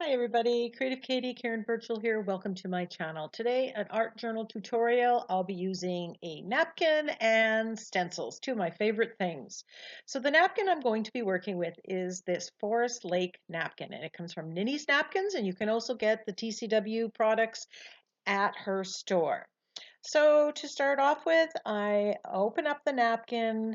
Hi everybody, Creative Katie, Karen Burchill here. Welcome to my channel. Today, an art journal tutorial. I'll be using a napkin and stencils, two of my favorite things. So the napkin I'm going to be working with is this Forest Lake napkin, and it comes from Ninny's Napkins, and you can also get the TCW products at her store. So to start off with, I open up the napkin.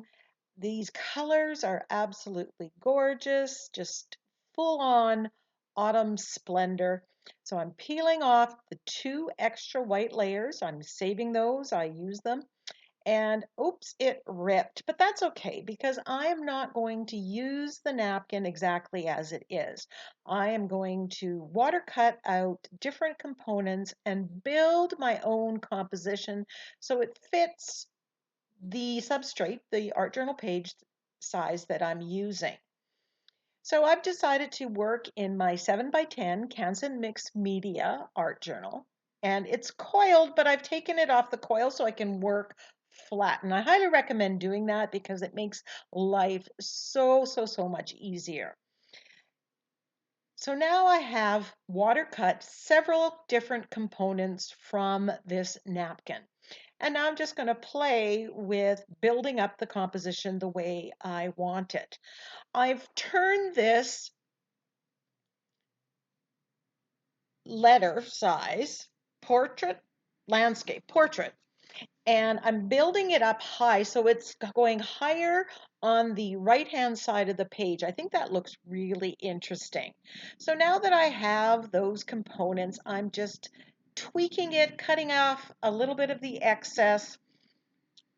These colors are absolutely gorgeous, just full on autumn splendor. So I'm peeling off the two extra white layers. I'm saving those, I use them. And oops, it ripped, but that's okay because I am not going to use the napkin exactly as it is. I am going to water cut out different components and build my own composition so it fits the substrate, the art journal page size that I'm using. So I've decided to work in my 7x10 Canson Mixed Media art journal. And it's coiled, but I've taken it off the coil so I can work flat. And I highly recommend doing that because it makes life so much easier. So now I have water cut several different components from this napkin. And now I'm just going to play with building up the composition the way I want it. I've turned this letter size portrait, landscape, portrait, and I'm building it up high so it's going higher on the right hand side of the page. I think that looks really interesting. So now that I have those components, I'm just tweaking it, cutting off a little bit of the excess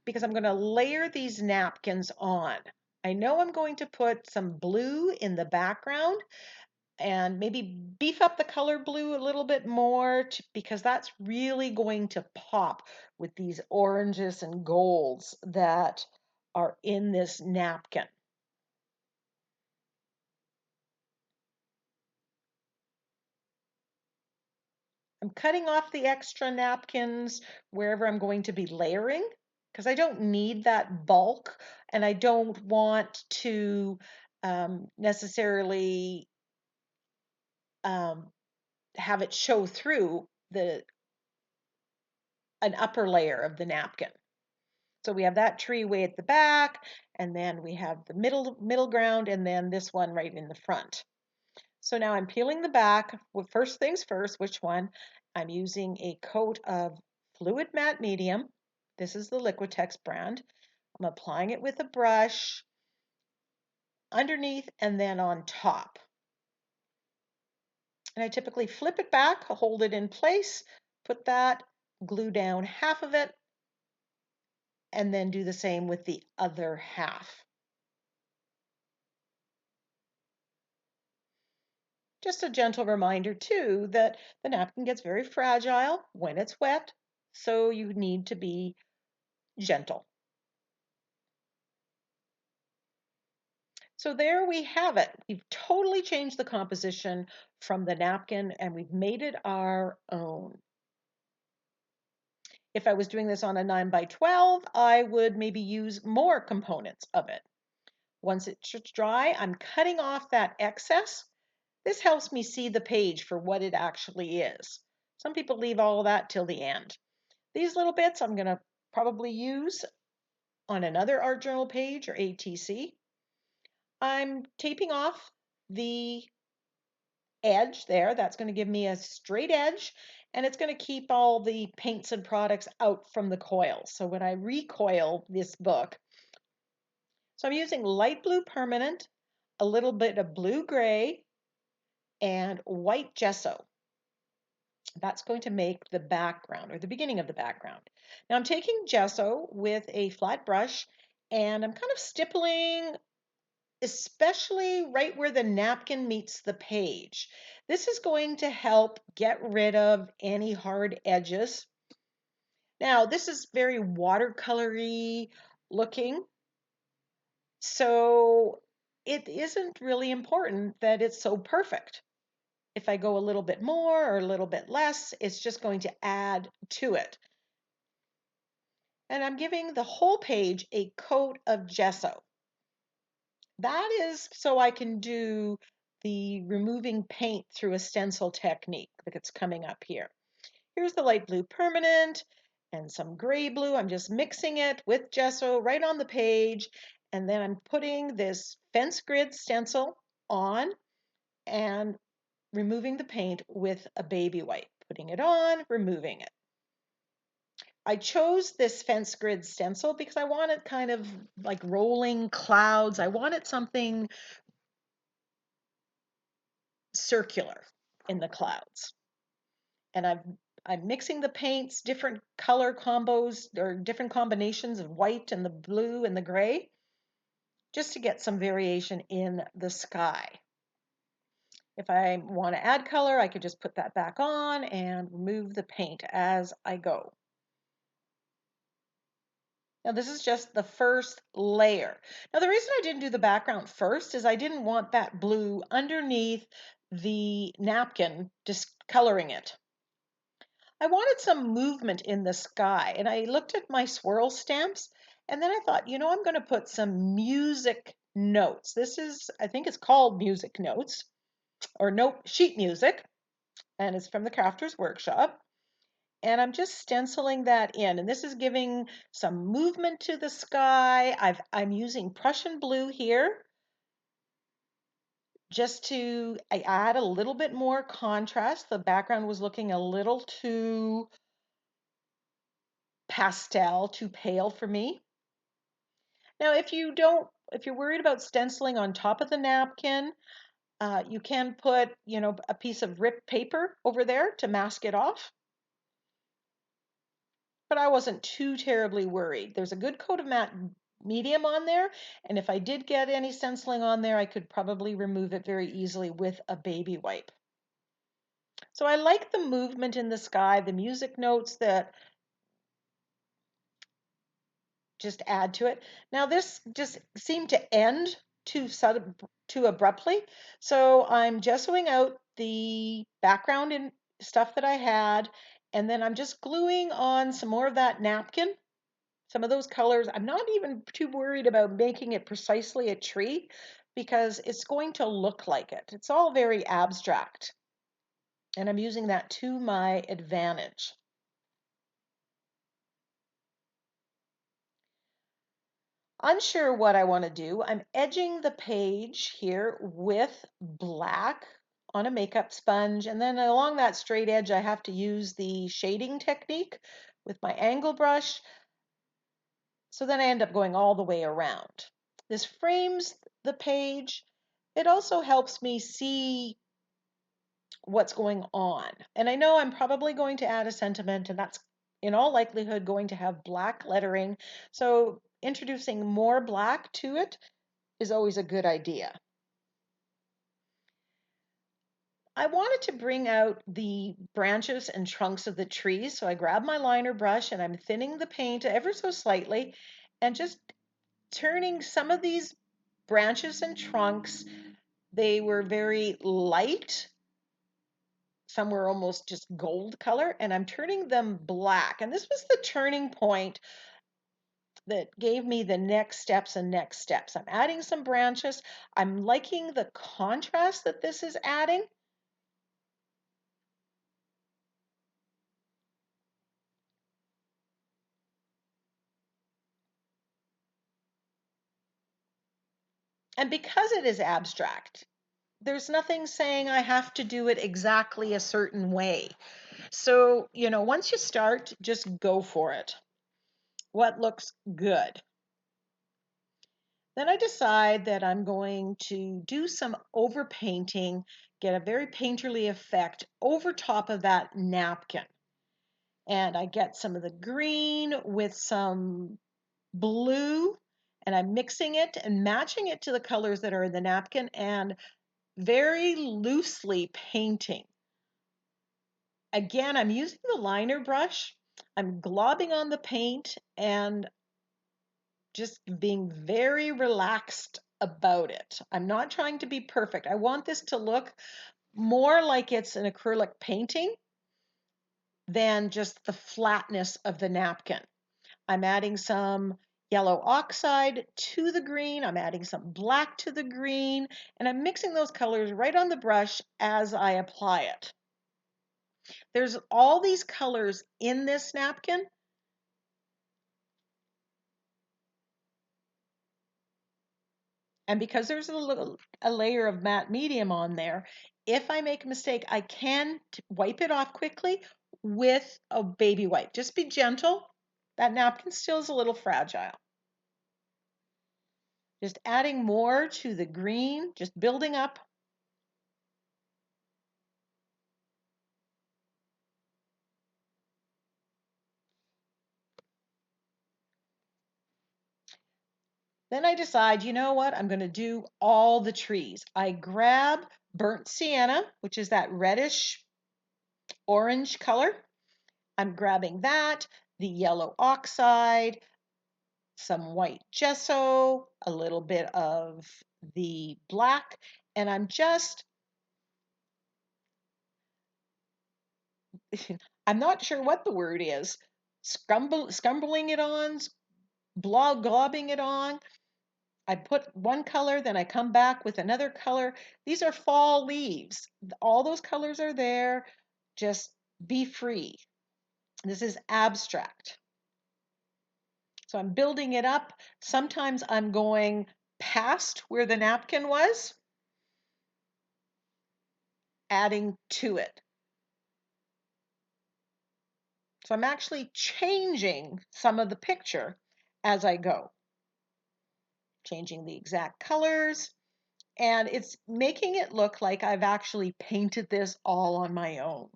because I'm going to layer these napkins on. I know I'm going to put some blue in the background and maybe beef up the color blue a little bit more because that's really going to pop with these oranges and golds that are in this napkin. I'm cutting off the extra napkins wherever I'm going to be layering because I don't need that bulk and I don't want to necessarily um, have it show through an upper layer of the napkin. So we have that tree way at the back, and then we have the middle ground, and then this one right in the front. So now I'm peeling the back. Well, first things first, which one? I'm using a coat of fluid matte medium. This is the Liquitex brand. I'm applying it with a brush underneath and then on top. And I typically flip it back, hold it in place, put that, glue down half of it, and then do the same with the other half. Just a gentle reminder too that the napkin gets very fragile when it's wet, so you need to be gentle. So there we have it. We've totally changed the composition from the napkin and we've made it our own. If I was doing this on a 9x12, I would maybe use more components of it. Once it's dry, I'm cutting off that excess. This helps me see the page for what it actually is. Some people leave all of that till the end. These little bits I'm going to probably use on another art journal page or ATC. I'm taping off the edge there. That's going to give me a straight edge and it's going to keep all the paints and products out from the coil. So when I recoil this book, so I'm using light blue permanent, a little bit of blue gray, and white gesso. That's going to make the background or the beginning of the background. Now I'm taking gesso with a flat brush and I'm kind of stippling, especially right where the napkin meets the page. This is going to help get rid of any hard edges. Now this is very watercolory looking, so it isn't really important that it's so perfect. If I go a little bit more or a little bit less, it's just going to add to it. And I'm giving the whole page a coat of gesso. That is so I can do the removing paint through a stencil technique that's coming up here. Here's the light blue permanent and some gray blue. I'm just mixing it with gesso right on the page, and then I'm putting this fence grid stencil on and removing the paint with a baby wipe. Putting it on, removing it. I chose this fence grid stencil because I wanted kind of like rolling clouds. I wanted something circular in the clouds. And I'm mixing the paints, different color combos or different combinations of white and the blue and the gray, just to get some variation in the sky. If I want to add color, I could just put that back on and remove the paint as I go. Now this is just the first layer. Now the reason I didn't do the background first is I didn't want that blue underneath the napkin discoloring it. I wanted some movement in the sky, and I looked at my swirl stamps, and then I thought, you know, I'm going to put some music notes. This is, I think it's called music notes, or note sheet music, and it's from the Crafter's Workshop. And I'm just stenciling that in, and this is giving some movement to the sky. I'm using Prussian blue here just to add a little bit more contrast. The background was looking a little too pastel, too pale for me. Now, if you're worried about stenciling on top of the napkin, you can put, you know, a piece of ripped paper over there to mask it off. But I wasn't too terribly worried. There's a good coat of matte medium on there, and if I did get any stenciling on there, I could probably remove it very easily with a baby wipe. So I like the movement in the sky, the music notes that just add to it. Now this just seemed to end too abruptly, so I'm gessoing out the background and stuff that I had, and then I'm just gluing on some more of that napkin. Some of those colors, I'm not even too worried about making it precisely a tree because it's going to look like it. It's all very abstract, and I'm using that to my advantage. Unsure what I want to do, I'm edging the page here with black on a makeup sponge, and then along that straight edge I have to use the shading technique with my angle brush, so then I end up going all the way around. This frames the page. It also helps me see what's going on. And I know I'm probably going to add a sentiment, and that's in all likelihood going to have black lettering. So introducing more black to it is always a good idea. I wanted to bring out the branches and trunks of the trees, so I grab my liner brush and I'm thinning the paint ever so slightly and just turning some of these branches and trunks. They were very light. Some were almost just gold color, and I'm turning them black. And this was the turning point that gave me the next steps and next steps. I'm adding some branches. I'm liking the contrast that this is adding. And because it is abstract, there's nothing saying I have to do it exactly a certain way. So, you know, once you start, just go for it. What looks good? Then I decide that I'm going to do some overpainting, get a very painterly effect over top of that napkin. And I get some of the green with some blue, and I'm mixing it and matching it to the colors that are in the napkin and very loosely painting. Again, I'm using the liner brush. I'm globbing on the paint and just being very relaxed about it. I'm not trying to be perfect. I want this to look more like it's an acrylic painting than just the flatness of the napkin. I'm adding some yellow oxide to the green. I'm adding some black to the green, and I'm mixing those colors right on the brush as I apply it. There's all these colors in this napkin. And because there's a layer of matte medium on there, if I make a mistake, I can wipe it off quickly with a baby wipe. Just be gentle. That napkin still is a little fragile. Just adding more to the green, just building up. Then I decide, you know what, I'm going to do all the trees. I grab burnt sienna, which is that reddish orange color. I'm grabbing that, the yellow oxide, some white gesso, a little bit of the black, and I'm just, I'm not sure what the word is, scumbling it on, globbing it on. I put one color, then I come back with another color. These are fall leaves. All those colors are there. Just be free. This is abstract. So I'm building it up. Sometimes I'm going past where the napkin was, adding to it. So I'm actually changing some of the picture as I go, changing the exact colors, and it's making it look like I've actually painted this all on my own.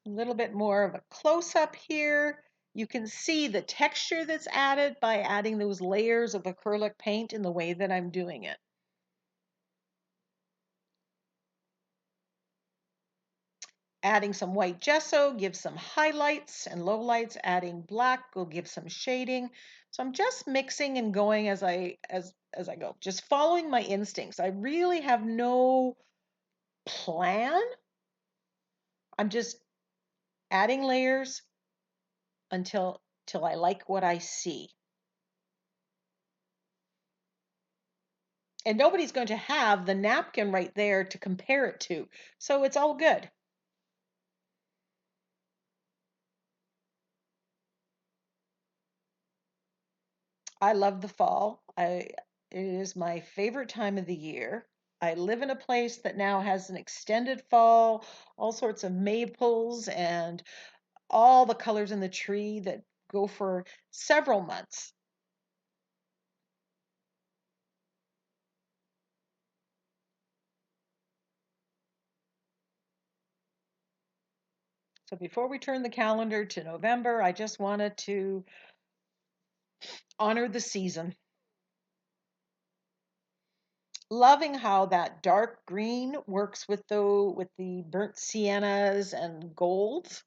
A little bit more of a close-up here. You can see the texture that's added by adding those layers of acrylic paint in the way that I'm doing it. Adding some white gesso gives some highlights and lowlights. Adding black will give some shading. So I'm just mixing and going as I go, just following my instincts. I really have no plan. I'm just adding layers until I like what I see. And nobody's going to have the napkin right there to compare it to. So it's all good. I love the fall. It is my favorite time of the year. I live in a place that now has an extended fall, all sorts of maples and all the colors in the tree that go for several months. So before we turn the calendar to November, I just wanted to honor the season. Loving how that dark green works with the burnt siennas and golds.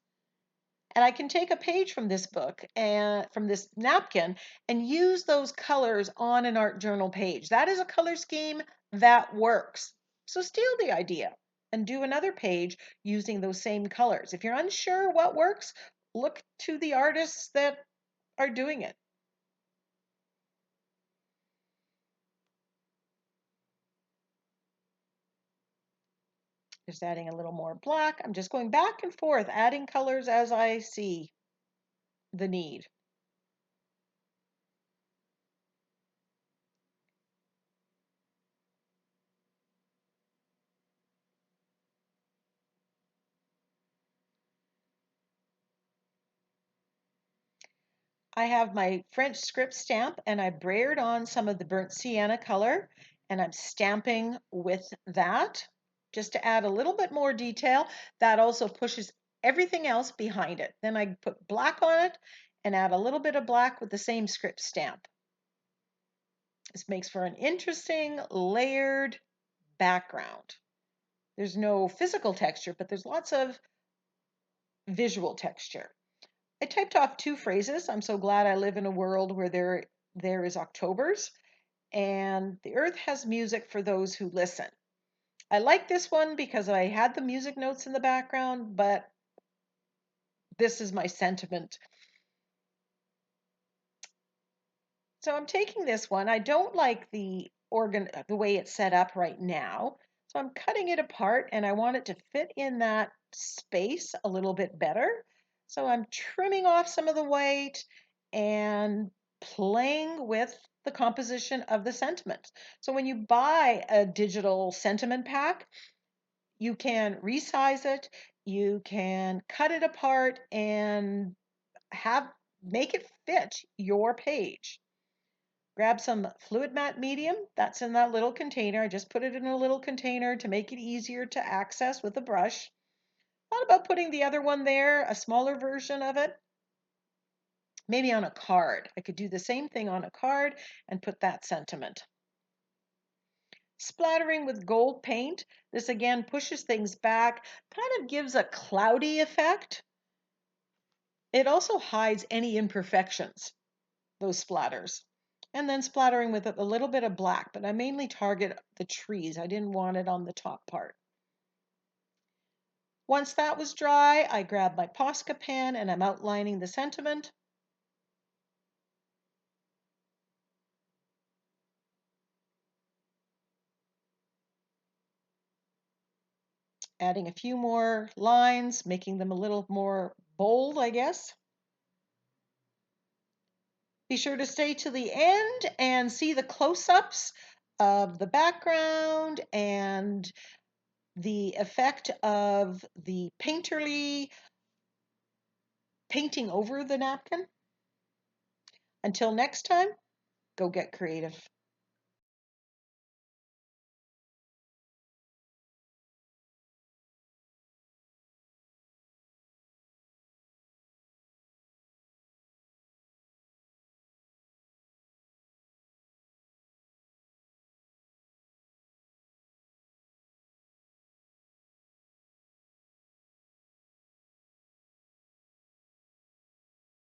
And I can take a page from this book and from this napkin and use those colors on an art journal page. That is a color scheme that works. So steal the idea and do another page using those same colors. If you're unsure what works, look to the artists that are doing it. Just adding a little more black. I'm just going back and forth, adding colors as I see the need. I have my French script stamp and I brayered on some of the burnt sienna color and I'm stamping with that just to add a little bit more detail. That also pushes everything else behind it. Then I put black on it and add a little bit of black with the same script stamp. This makes for an interesting layered background. There's no physical texture, but there's lots of visual texture. I typed off two phrases. I'm so glad I live in a world where there is Octobers, and the earth has music for those who listen. I like this one because I had the music notes in the background, but this is my sentiment. So I'm taking this one. I don't like the way it's set up right now. So I'm cutting it apart and I want it to fit in that space a little bit better. So I'm trimming off some of the white and playing with the composition of the sentiment. So when you buy a digital sentiment pack, you can resize it, you can cut it apart and have make it fit your page. Grab some fluid matte medium, that's in that little container. I just put it in a little container to make it easier to access with a brush. Thought about putting the other one there, a smaller version of it, maybe on a card. I could do the same thing on a card and put that sentiment. Splattering with gold paint, this again pushes things back, kind of gives a cloudy effect. It also hides any imperfections, those splatters. And then splattering with a little bit of black, but I mainly target the trees. I didn't want it on the top part. Once that was dry, I grabbed my Posca pen and I'm outlining the sentiment. Adding a few more lines, making them a little more bold, I guess. Be sure to stay to the end and see the close-ups of the background and the effect of the painterly painting over the napkin. Until next time, go get creative.